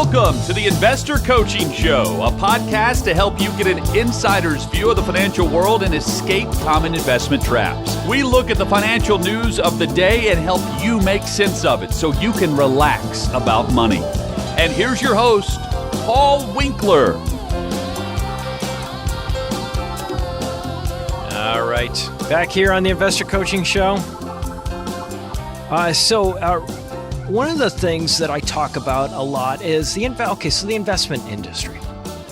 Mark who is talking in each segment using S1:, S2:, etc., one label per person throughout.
S1: Welcome to the Investor Coaching Show, a podcast to help you get an insider's view of the financial world and escape common investment traps. We look at the financial news of the day and help you make sense of it so you can relax about money. And here's your host, Paul Winkler.
S2: All right, back here on the Investor Coaching Show. One of the things that I talk about a lot is the investment industry.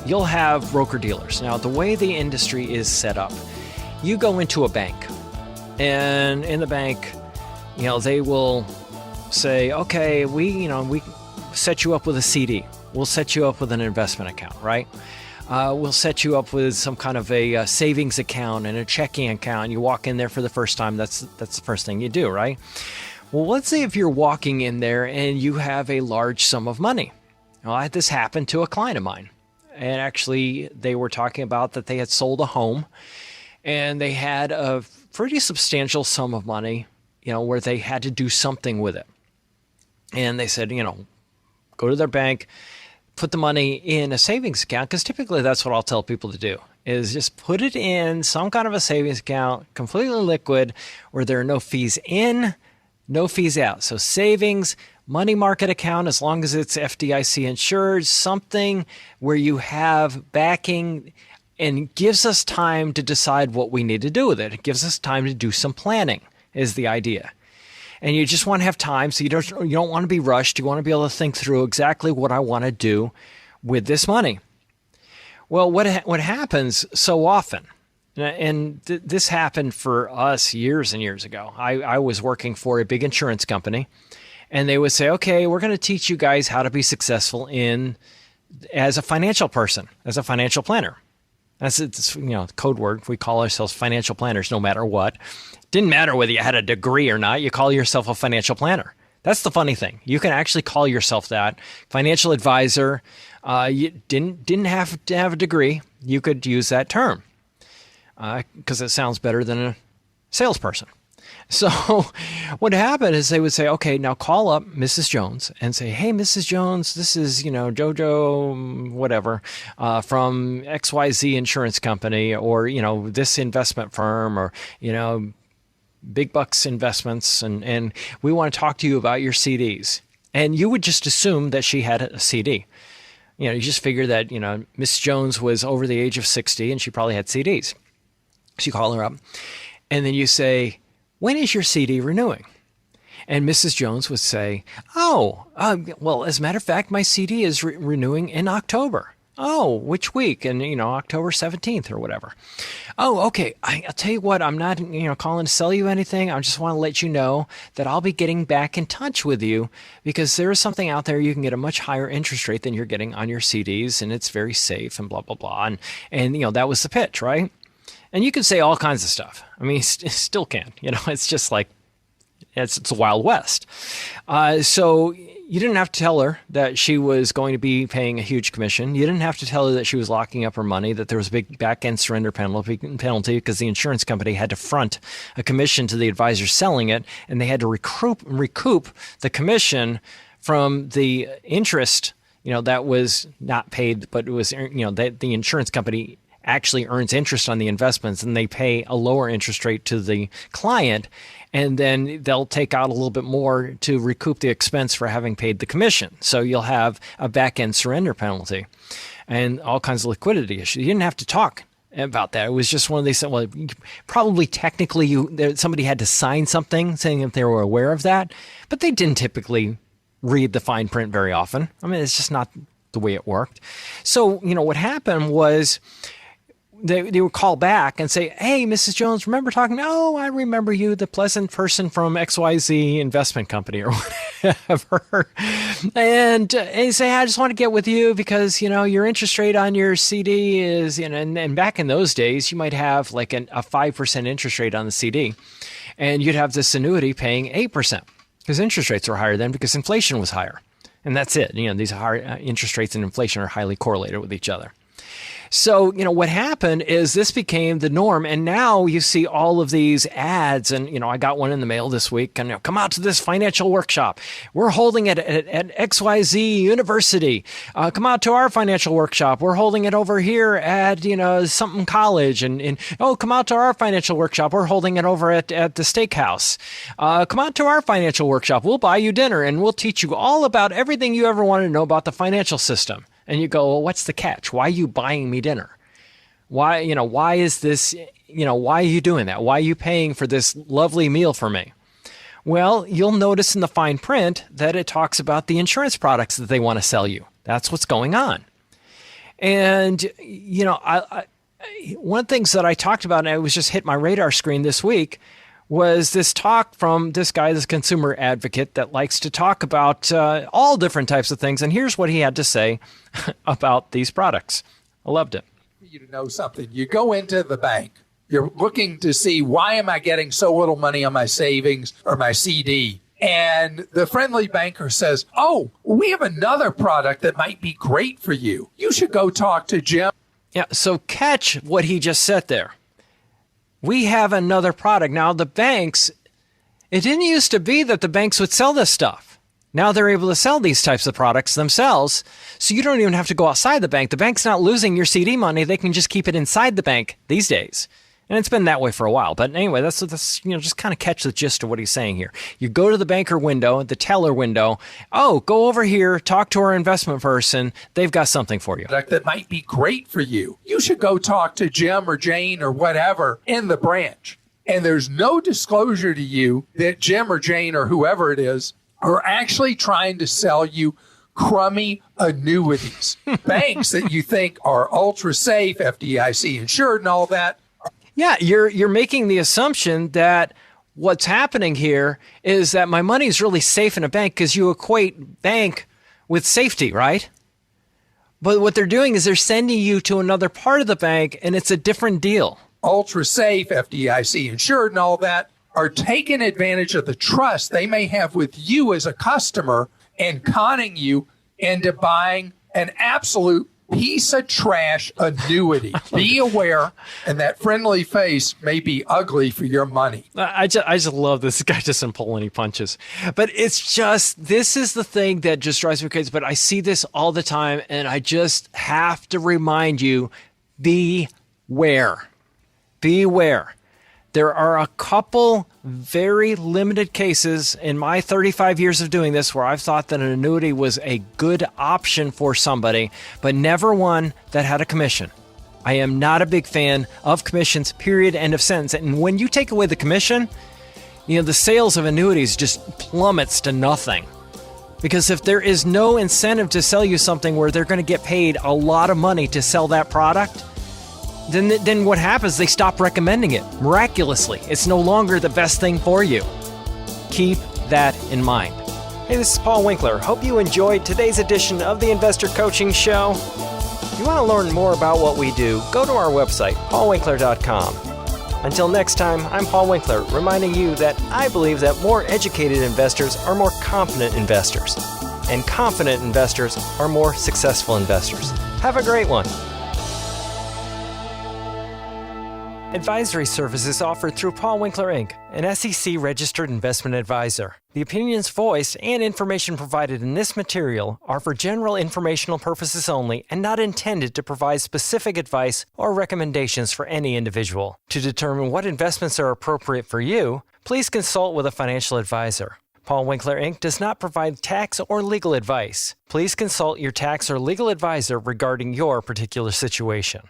S2: You'll have broker-dealers. Now, the way the industry is set up, you go into a bank, and in the bank, they will say, okay, we set you up with a CD. We'll set you up with an investment account, right? We'll set you up with some kind of a savings account and a checking account. You walk in there for the first time. That's the first thing you do, right? Well, let's say if you're walking in there and you have a large sum of money. Well, this happened to a client of mine. And actually, they were talking about that they had sold a home and they had a pretty substantial sum of money, where they had to do something with it. And they said, go to their bank, put the money in a savings account, because typically that's what I'll tell people to do, is just put it in some kind of a savings account, completely liquid, where there are no fees in, no fees out. So savings, money market account, as long as it's FDIC insured, something where you have backing and gives us time to decide what we need to do with it. It gives us time to do some planning is the idea. And you just want to have time, so you don't want to be rushed. You want to be able to think through exactly what I want to do with this money. Well, what happens so often, and this happened for us years and years ago. I was working for a big insurance company, and they would say, okay, we're going to teach you guys how to be successful as a financial person, as a financial planner. That's code word. We call ourselves financial planners no matter what. Didn't matter whether you had a degree or not. You call yourself a financial planner. That's the funny thing. You can actually call yourself that. Financial advisor. You didn't have to have a degree. You could use that term because it sounds better than a salesperson. So what happened is they would say, okay, now call up Mrs. Jones and say, hey, Mrs. Jones, this is, Jojo, whatever, from XYZ insurance company, or, this investment firm, or, Big Bucks Investments, and we want to talk to you about your CDs. And you would just assume that she had a CD. You just figure that, Miss Jones was over the age of 60 and she probably had CDs. So you call her up and then you say, when is your CD renewing? And Mrs. Jones would say, well, as a matter of fact, my CD is renewing in October. Oh, which week? And, October 17th or whatever. Oh, okay. I'll tell you what, I'm not, calling to sell you anything. I just want to let you know that I'll be getting back in touch with you because there is something out there you can get a much higher interest rate than you're getting on your CDs, and it's very safe and blah, blah, blah. And that was the pitch, right? And you can say all kinds of stuff. I mean, you still can. It's just like, it's the Wild West. So you didn't have to tell her that she was going to be paying a huge commission. You didn't have to tell her that she was locking up her money, that there was a big back-end surrender penalty because the insurance company had to front a commission to the advisor selling it, and they had to recoup the commission from the interest, that was not paid, but it was, that the insurance company actually earns interest on the investments, and they pay a lower interest rate to the client, and then they'll take out a little bit more to recoup the expense for having paid the commission. So you'll have a back-end surrender penalty and all kinds of liquidity issues. You didn't have to talk about that. It was just one of these, probably technically somebody had to sign something saying that they were aware of that, but they didn't typically read the fine print very often. I mean, it's just not the way it worked. So, what happened was they would call back and say, hey, Mrs. Jones, remember talking? Oh, I remember you, the pleasant person from XYZ investment company or whatever. And say, hey, I just want to get with you because, your interest rate on your CD is, and back in those days, you might have like a 5% interest rate on the CD. And you'd have this annuity paying 8% because interest rates were higher then because inflation was higher. And that's it. These higher interest rates and inflation are highly correlated with each other. So, what happened is this became the norm. And now you see all of these ads. And, I got one in the mail this week. And come out to this financial workshop. We're holding it at XYZ University. Come out to our financial workshop. We're holding it over here at, something college. And come out to our financial workshop. We're holding it over at the steakhouse. Come out to our financial workshop. We'll buy you dinner and we'll teach you all about everything you ever wanted to know about the financial system. And you go, well, what's the catch? Why are you buying me dinner? Why is this, why are you doing that? Why are you paying for this lovely meal for me? Well, you'll notice in the fine print that it talks about the insurance products that they want to sell you. That's what's going on. And, one of the things that I talked about, and it was just hit my radar screen this week, was this talk from this guy, this consumer advocate that likes to talk about all different types of things. And here's what he had to say about these products. I loved it.
S3: For you to know something, you go into the bank, you're looking to see, why am I getting so little money on my savings or my CD? And the friendly banker says, oh, we have another product that might be great for you. You should go talk to Jim.
S2: Yeah, so catch what he just said there. We have another product. Now, the banks, it didn't used to be that the banks would sell this stuff. Now they're able to sell these types of products themselves, so you don't even have to go outside the bank. The bank's not losing your CD money. They can just keep it inside the bank these days. And it's been that way for a while. But anyway, that's just kind of catch the gist of what he's saying here. You go to the banker window, the teller window. Oh, go over here, talk to our investment person. They've got something for you.
S3: That might be great for you. You should go talk to Jim or Jane or whatever in the branch. And there's no disclosure to you that Jim or Jane or whoever it is are actually trying to sell you crummy annuities. Banks that you think are ultra safe, FDIC insured and all that.
S2: Yeah, you're making the assumption that what's happening here is that my money is really safe in a bank because you equate bank with safety, right? But what they're doing is they're sending you to another part of the bank, and it's a different deal.
S3: Ultra safe, FDIC insured and all that are taking advantage of the trust they may have with you as a customer and conning you into buying an absolute piece of trash annuity. Be aware, and that friendly face may be ugly for your money.
S2: I just love this guy doesn't pull any punches. But it's just, this is the thing that just drives me crazy. But I see this all the time, and I just have to remind you, beware. Beware. There are a couple very limited cases in my 35 years of doing this where I've thought that an annuity was a good option for somebody, but never one that had a commission. I am not a big fan of commissions, period, end of sentence. And when you take away the commission, the sales of annuities just plummets to nothing. Because if there is no incentive to sell you something where they're going to get paid a lot of money to sell that product, then what happens? They stop recommending it. Miraculously, it's no longer the best thing for you. Keep that in mind. Hey, this is Paul Winkler. Hope you enjoyed today's edition of the Investor Coaching Show. If you want to learn more about what we do, go to our website, paulwinkler.com. Until next time, I'm Paul Winkler, reminding you that I believe that more educated investors are more confident investors, and confident investors are more successful investors. Have a great one. Advisory services offered through Paul Winkler, Inc., an SEC-registered investment advisor. The opinions voiced and information provided in this material are for general informational purposes only and not intended to provide specific advice or recommendations for any individual. To determine what investments are appropriate for you, please consult with a financial advisor. Paul Winkler, Inc. does not provide tax or legal advice. Please consult your tax or legal advisor regarding your particular situation.